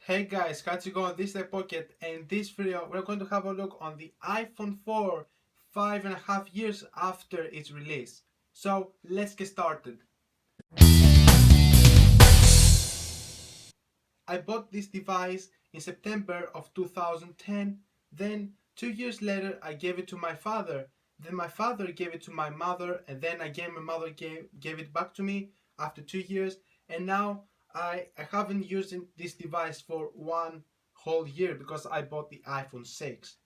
Hey guys, how's it going? This is the Pocket, and in this video we're going to have a look on the iPhone 4 5.5 years after its release. So let's get started. I bought this device in September of 2010, then 2 years later I gave it to my father, then my father gave it to my mother, and then again my mother gave it back to me after 2 years, and now I haven't used this device for one whole year because I bought the iPhone 6.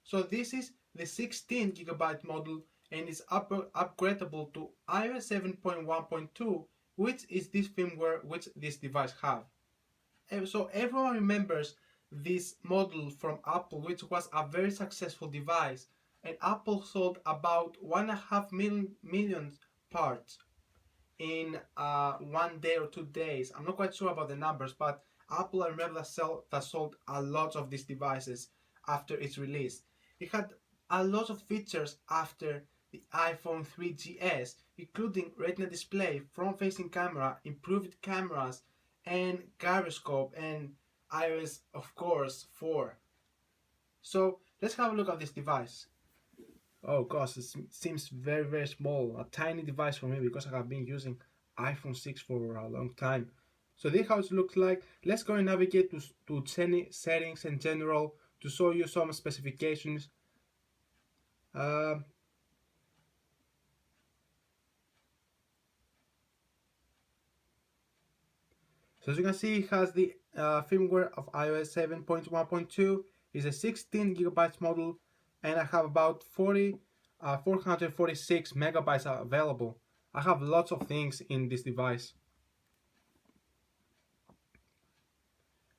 So this is the 16 gigabyte model and is upgradable to iOS 7.1.2, which is this firmware which this device have. So everyone remembers this model from Apple, which was a very successful device, and Apple sold about 1.5 million parts in 1 day or 2 days. I'm not quite sure about the numbers, but Apple, I remember that sold a lot of these devices after its release. It had a lot of features after the iPhone 3GS, including Retina display, front-facing camera, improved cameras, and gyroscope, and iOS, of course, 4. So let's have a look at this device. Oh gosh, it seems very small, a tiny device for me because I have been using iPhone 6 for a long time. So this is how it looks like. Let's go and navigate to settings in general to show you some specifications. So as you can see, it has the firmware of iOS 7.1.2. It's a 16 gigabytes model, and I have about 446 megabytes available. I have lots of things in this device.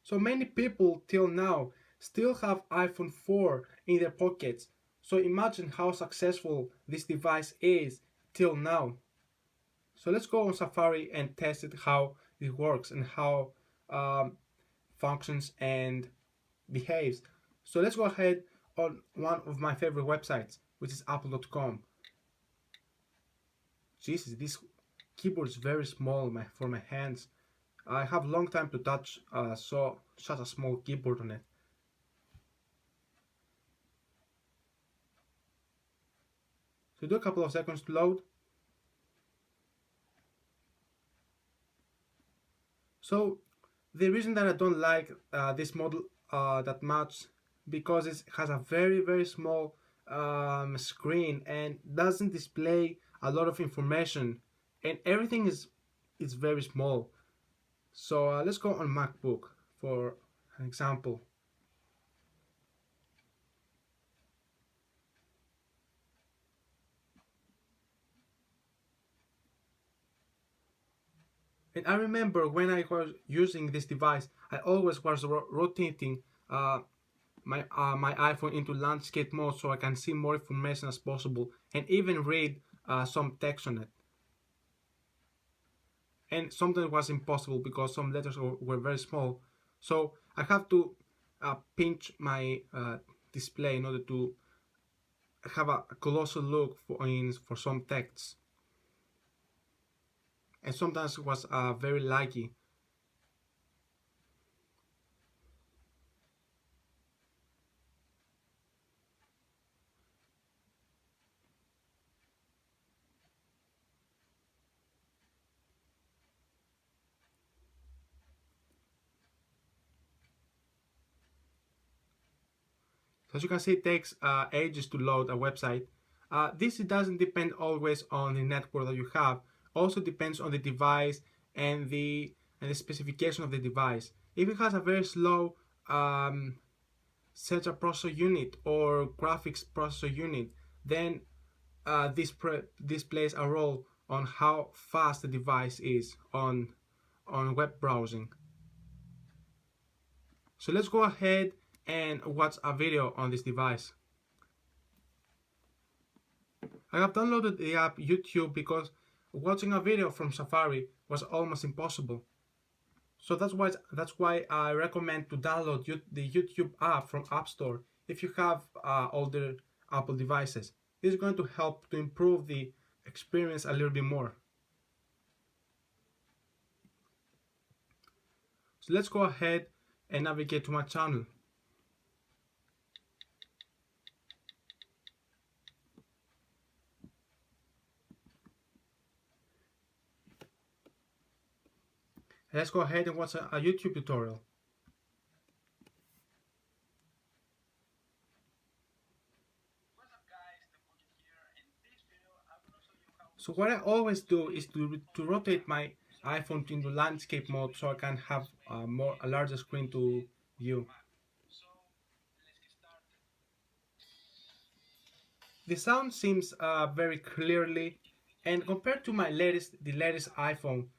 So many people till now still have iPhone 4 in their pockets. So imagine how successful this device is till now. So let's go on Safari and test it, how it works and how functions and behaves. So let's go ahead on one of my favorite websites, which is apple.com. Jesus, this keyboard is very small for my hands. I have long time to touch such a small keyboard on it. So do a couple of seconds to load. So the reason that I don't like this model that much, because it has a very small screen and doesn't display a lot of information, and everything is very small. So let's go on MacBook for an example. And I remember when I was using this device, I always was rotating my iPhone into landscape mode so I can see more information as possible and even read some text on it. And sometimes it was impossible because some letters were very small. So I have to pinch my display in order to have a closer look for some texts. And sometimes it was very laggy. So as you can see, it takes ages to load a website. This doesn't depend always on the network that you have. Also depends on the device and the specification of the device. If it has a very slow central processor unit or graphics processor unit, then this plays a role on how fast the device is on web browsing. So let's go ahead and watch a video on this device. I have downloaded the app YouTube because watching a video from Safari was almost impossible. So that's why I recommend to download the YouTube app from App Store if you have older Apple devices. This is going to help to improve the experience a little bit more. So let's go ahead and navigate to my channel. Let's go ahead and watch a YouTube tutorial. So what I always do is to rotate my iPhone into landscape mode so I can have a larger screen to view. The sound seems very clearly, and compared to the latest iPhone,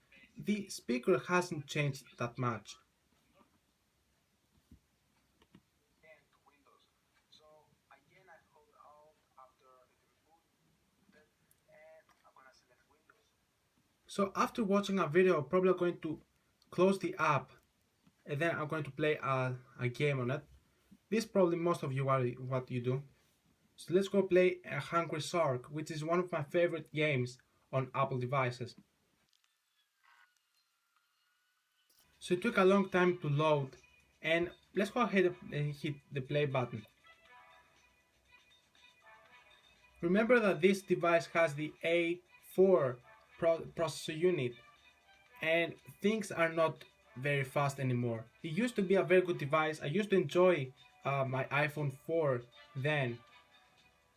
the speaker hasn't changed that much. So after watching a video, I'm probably going to close the app, and then I'm going to play a game on it. This probably most of you are what you do. So let's go play a Hungry Shark, which is one of my favorite games on Apple devices. So it took a long time to load, and let's go ahead and hit the play button. Remember that this device has the A4 processor unit, and things are not very fast anymore. It used to be a very good device. I used to enjoy my iPhone 4 then,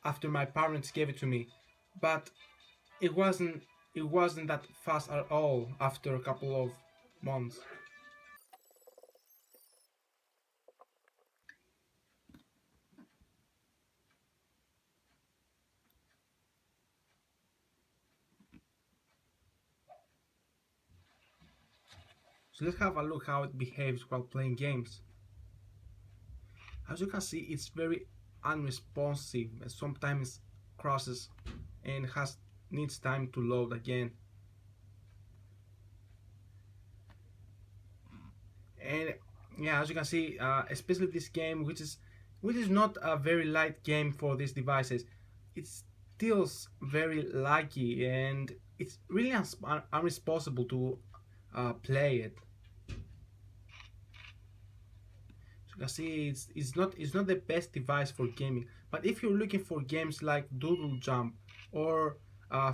after my parents gave it to me, but it wasn't it wasn't that fast at all after a couple of months. So let's have a look how it behaves while playing games. As you can see, it's very unresponsive and sometimes crashes and has needs time to load again. And yeah, as you can see, especially this game, which is not a very light game for these devices, it's still very laggy and it's really unresponsible to play it. So you can see it's not the best device for gaming. But if you're looking for games like Doodle Jump or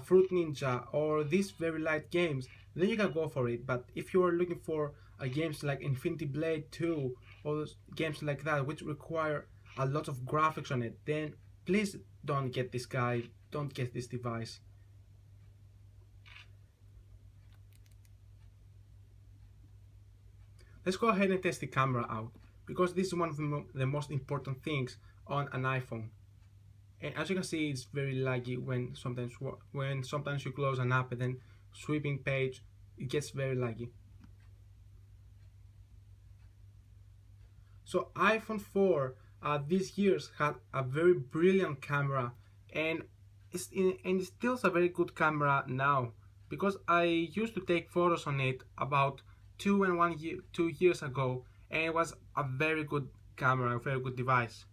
Fruit Ninja or these very light games, then you can go for it. But if you are looking for games like Infinity Blade 2 or games like that which require a lot of graphics on it, then please don't get this guy, don't get this device. Let's go ahead and test the camera out because this is one of the most important things on an iPhone. And as you can see, it's very laggy when sometimes you close an app and then sweeping page, it gets very laggy. So iPhone 4 these years had a very brilliant camera, and it still a very good camera now because I used to take photos on it about 2 years ago, and it was a very good camera, a very good device.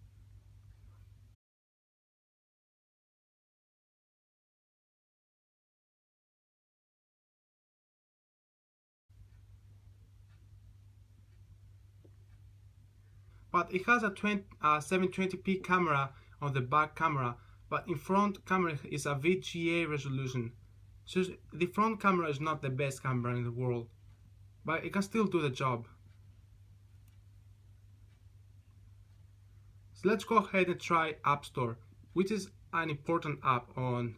But it has a 720p camera on the back camera, but in front camera is a VGA resolution. So the front camera is not the best camera in the world, but it can still do the job. So let's go ahead and try App Store, which is an important app on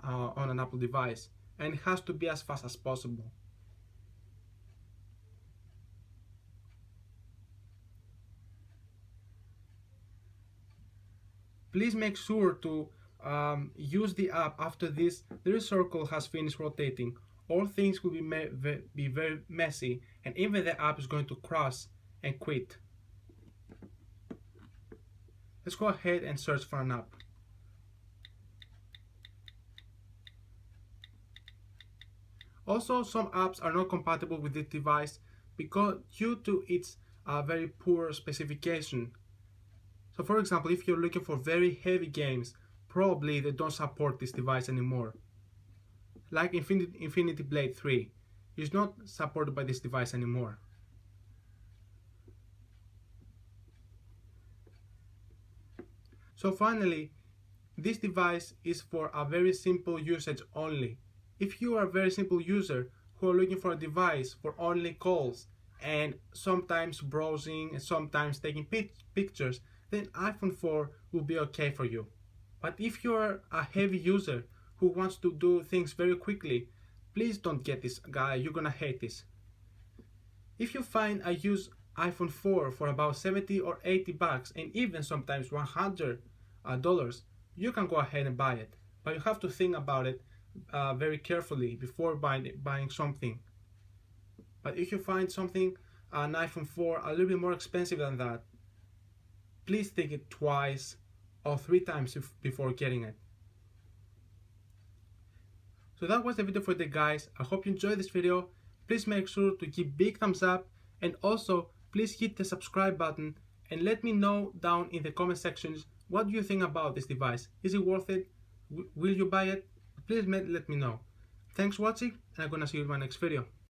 an Apple device, and it has to be as fast as possible. Please make sure to use the app after this little circle has finished rotating, or things will be very messy, and even the app is going to crash and quit. Let's go ahead and search for an app. Also, some apps are not compatible with this device because due to its very poor specification. So for example, if you're looking for very heavy games, probably they don't support this device anymore. Like Infinity Blade 3 is not supported by this device anymore. So finally, this device is for a very simple usage only. If you are a very simple user who are looking for a device for only calls and sometimes browsing and sometimes taking pictures, then iPhone 4 will be okay for you. But if you are a heavy user who wants to do things very quickly, please don't get this guy, you're gonna hate this. If you find a used iPhone 4 for about 70 or 80 bucks and even sometimes $100, you can go ahead and buy it. But you have to think about it very carefully before buying something. But if you find something, an iPhone 4, a little bit more expensive than that, please think it twice or 3 times before getting it. So that was the video for today, guys. I hope you enjoyed this video. Please make sure to give big thumbs up and also please hit the subscribe button and let me know down in the comment sections what do you think about this device. Is it worth it? Will you buy it? Please let me know. Thanks for watching and I'm gonna see you in my next video.